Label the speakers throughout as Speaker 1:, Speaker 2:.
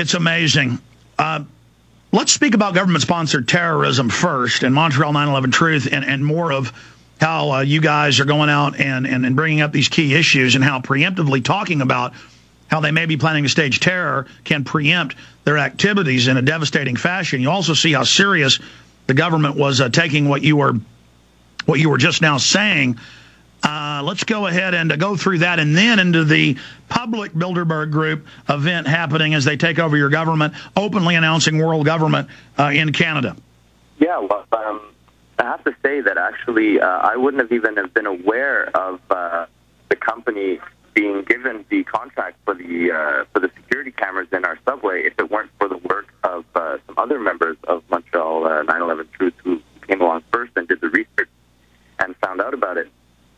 Speaker 1: It's amazing. Let's speak about government-sponsored terrorism first, and Montreal 9/11 Truth, and more of how you guys are going out and bringing up these key issues, and how preemptively talking about how they may be planning to stage terror can preempt their activities in a devastating fashion. You also see how serious the government was taking what you were just now saying. Let's go ahead and go through that, and then into the public Bilderberg Group event happening as they take over your government, openly announcing world government in Canada.
Speaker 2: Yeah, well, I have to say that actually I wouldn't have even been aware of the company being given the contract for the security cameras in our subway if it weren't for the work of some other members of Montreal 9/11 Truth who came along first and did the research and found out about it.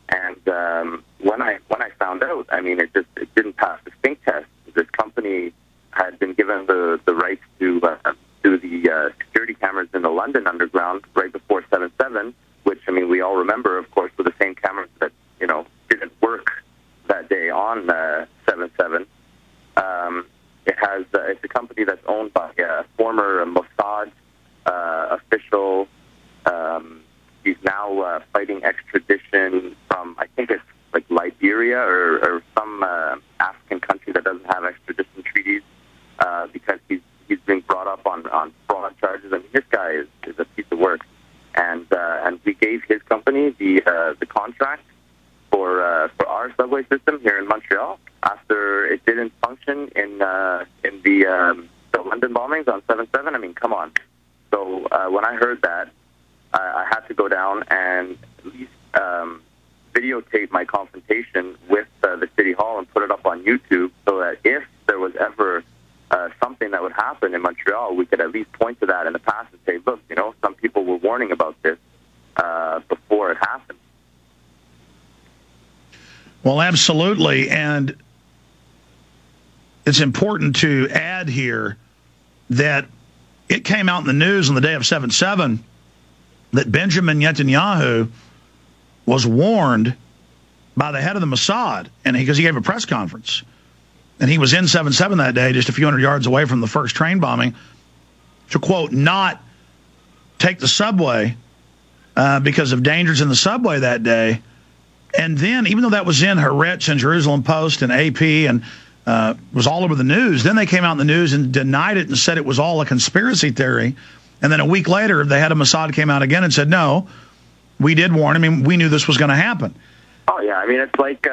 Speaker 2: And when I found out, I mean, it didn't pass the stink test. This company had been given the rights to do the security cameras in the London Underground right before 7/7, which, I mean, we all remember, of course, were the same cameras that, you know, didn't work that day on 7/7. It's a company that's owned by a former Mossad official. He's now fighting extradition from, I think it's like Liberia or some African country that doesn't have extradition treaties because he's being brought up on fraud charges. I mean, this guy is a piece of work, and we gave his company the contract for our subway system here in Montreal after it didn't function in the London bombings on 7/7. I mean, come on. So when I heard that, I had to go down and at least videotape my confrontation with the City Hall and put it up on YouTube so that if there was ever something that would happen in Montreal, we could at least point to that in the past and say, look, you know, some people were warning about this before it happened.
Speaker 1: Well, absolutely. And it's important to add here that it came out in the news on the day of 7/7 that Benjamin Netanyahu was warned by the head of the Mossad, and because he gave a press conference, and he was in 7/7 that day, just a few hundred yards away from the first train bombing, to, quote, not take the subway because of dangers in the subway that day. And then, even though that was in Haaretz and Jerusalem Post and AP and was all over the news, then they came out in the news and denied it and said it was all a conspiracy theory. And then a week later, the head of Mossad came out again and said, no, we did warn him. I mean, we knew this was going to happen.
Speaker 2: Oh, yeah. I mean, it's like,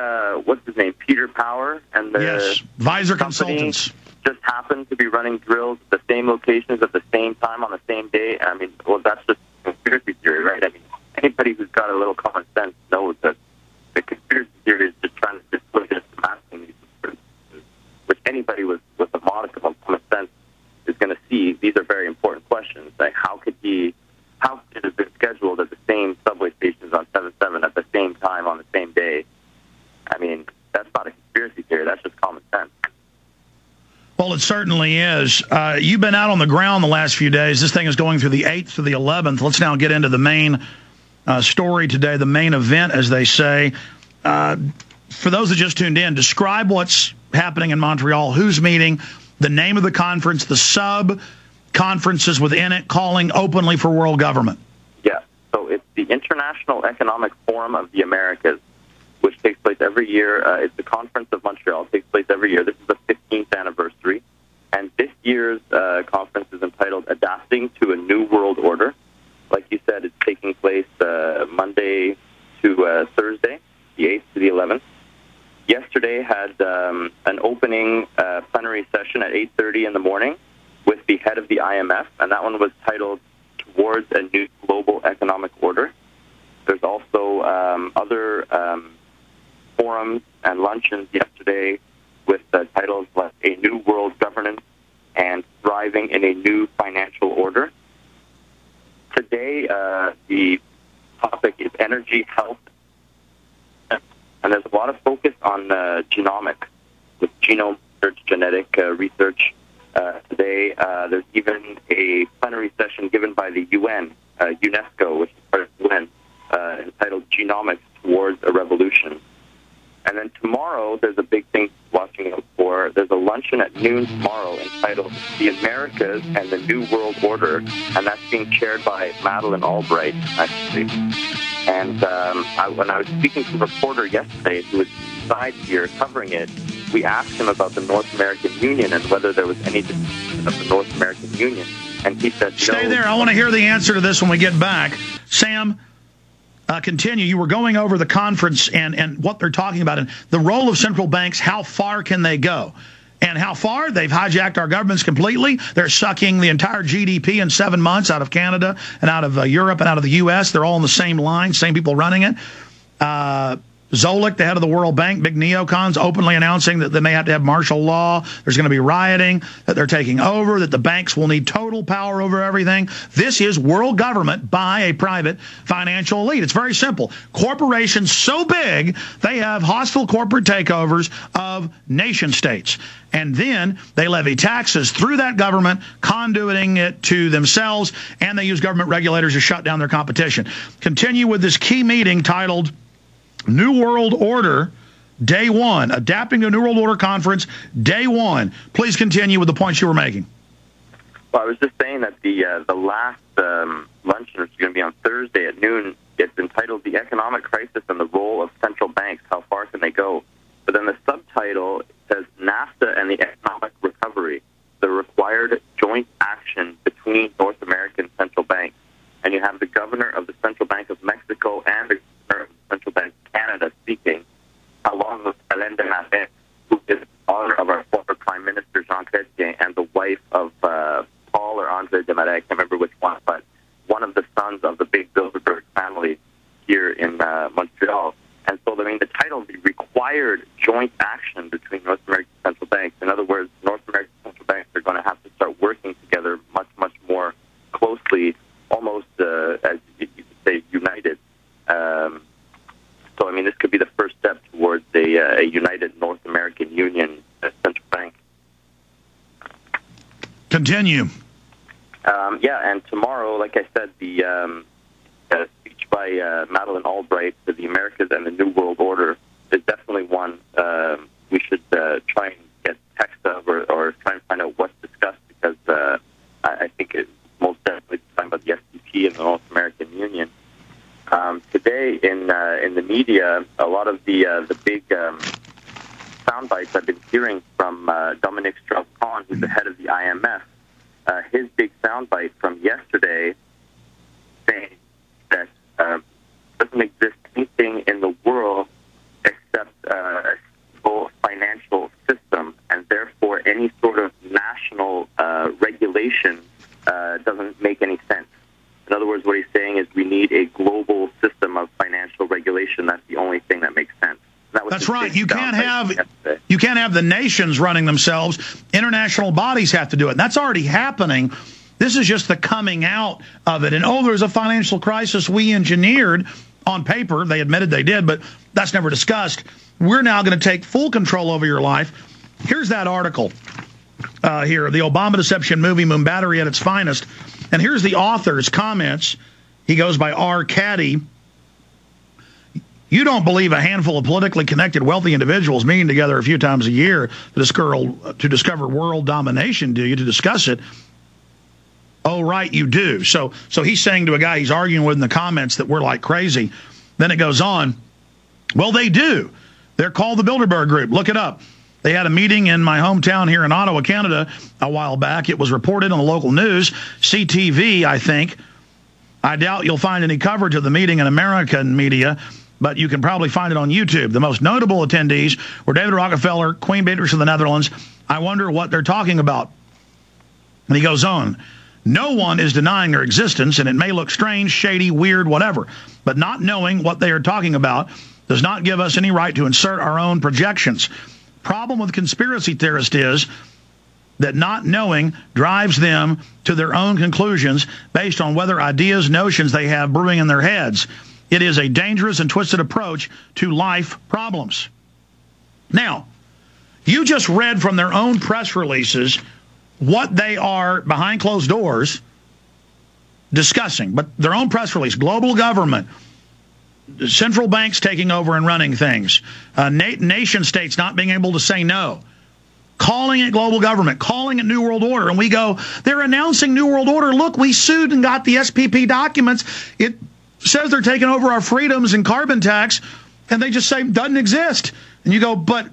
Speaker 2: what's his name, Peter Power? And the
Speaker 1: yes, Visor Consultants.
Speaker 2: Just happened to be running drills at the same locations at the same time on the same day. I mean, well, that's just conspiracy theory, right? I mean, anybody who's got a little common sense knows that the conspiracy theory is just trying to disclose it, masking these conspiracies, which anybody with a modicum of common sense is going to see. These are very important questions. Like, how could it have been scheduled at the same subway stations on 7/7 at the same time on the same day? I mean, that's not a conspiracy theory. That's just common sense.
Speaker 1: Well, it certainly is. You've been out on the ground the last few days. This thing is going through the 8th to the 11th. Let's now get into the main story today, the main event, as they say. For those that just tuned in, describe what's happening in Montreal, who's meeting, the name of the conference, the sub-conferences within it, calling openly for world government.
Speaker 2: Yeah, so it's the International Economic Forum of the Americas, which takes place every year. It's the Conference of Montreal. It takes place every year. This is the 15th anniversary. And this year's conference is entitled Adapting to a New World Order. Like you said, it's taking place Monday to Thursday, the 8th to the 11th. Yesterday had an opening plenary session at 8:30 in the morning with the head of the IMF, and that one was titled Towards a New Global Economic Order. There's also other forums and luncheons yesterday with titles like A New World Governance and Thriving in a New Financial Order. Today, the topic is energy, health, and there's a lot of focus on genomics, with genome research, genetic research. Today, there's even a plenary session given by the UN, UNESCO, which is part of the UN, entitled Genomics Towards a Revolution. And then tomorrow, there's a big thing watching out for. There's a luncheon at noon tomorrow entitled The Americas and the New World Order, and that's being chaired by Madeleine Albright, actually. And when I was speaking to a reporter yesterday who was inside here covering it, we asked him about the North American Union and whether there was any discussion of the North American Union. And he said,
Speaker 1: Stay there. I want to hear the answer to this when we get back. Sam, continue. You were going over the conference and what they're talking about and the role of central banks. How far can they go? And how far? They've hijacked our governments completely. They're sucking the entire GDP in 7 months out of Canada and out of Europe and out of the U.S. They're all in the same line, same people running it. Zolik, the head of the World Bank, big neocons, openly announcing that they may have to have martial law. There's going to be rioting, that they're taking over, that the banks will need total power over everything. This is world government by a private financial elite. It's very simple. Corporations so big, they have hostile corporate takeovers of nation states. And then they levy taxes through that government, conduiting it to themselves, and they use government regulators to shut down their competition. Continue with this key meeting titled New World Order, Day 1. Adapting to a New World Order Conference, Day 1. Please continue with the points you were making.
Speaker 2: Well, I was just saying that the last luncheon, which is going to be on Thursday at noon, it's entitled The Economic Crisis and the Role of Central Banks. How far can they go? But then the subtitle says NAFTA and the Economic Recovery, the required joint action between North American central banks. And you have the governor of the Central Bank of Mexico and the governor of the Central Bank of Canada speaking, along with Alain de Marais, who is the father of our former Prime Minister Jean Chrétien and the wife of Paul or André de Marais, I can't remember which one, but one of the sons of the big Bilderberg family here in Montreal. And so, I mean, the title, the required joint action between North American central banks. In other words, North American central banks are going to have to start working together much, much more closely, almost, as you could say, united. So, I mean, this could be the first step towards a united North American Union central bank.
Speaker 1: Continue.
Speaker 2: Yeah, and tomorrow, like I said, the speech by Madeleine Albright to the Americas and the New World Order is definitely one we should try and get text of or try and find out what's discussed, because I think it's most definitely talking about the SPP and the North American Union. Today in the media, a lot of the big sound bites I've been hearing from Dominique Strauss-Kahn, who's the head of the IMF. His big soundbite from yesterday saying that doesn't exist anything in the world except a stable financial system, and therefore any sort of national regulation doesn't make any sense. In other words, what he's saying is we need a global system of financial regulation. That's the only thing that makes sense. That's right.
Speaker 1: You can't have the nations running themselves. International bodies have to do it. And that's already happening. This is just the coming out of it. And, there's a financial crisis we engineered on paper. They admitted they did, but that's never discussed. We're now going to take full control over your life. Here's that article here, the Obama Deception Movie, Moon Battery at its finest. And here's the author's comments. He goes by R. Caddy. You don't believe a handful of politically connected wealthy individuals meeting together a few times a year to discover world domination, do you, to discuss it? Oh, right, you do. So he's saying to a guy he's arguing with in the comments that we're like crazy. Then it goes on. Well, they do. They're called the Bilderberg Group. Look it up. They had a meeting in my hometown here in Ottawa, Canada, a while back. It was reported on the local news, CTV, I think. I doubt you'll find any coverage of the meeting in American media, but you can probably find it on YouTube. The most notable attendees were David Rockefeller, Queen Beatrice of the Netherlands. I wonder what they're talking about. And he goes on. No one is denying their existence, and it may look strange, shady, weird, whatever. But not knowing what they are talking about does not give us any right to insert our own projections. Problem with conspiracy theorists is that not knowing drives them to their own conclusions based on whether ideas, notions they have brewing in their heads. It is a dangerous and twisted approach to life problems. Now, you just read from their own press releases what they are behind closed doors discussing, but their own press release, global government, central banks taking over and running things, nation states not being able to say no, calling it global government, calling it New World Order. And we go, they're announcing New World Order. Look, we sued and got the SPP documents. It says they're taking over our freedoms and carbon tax, and they just say it doesn't exist. And you go, but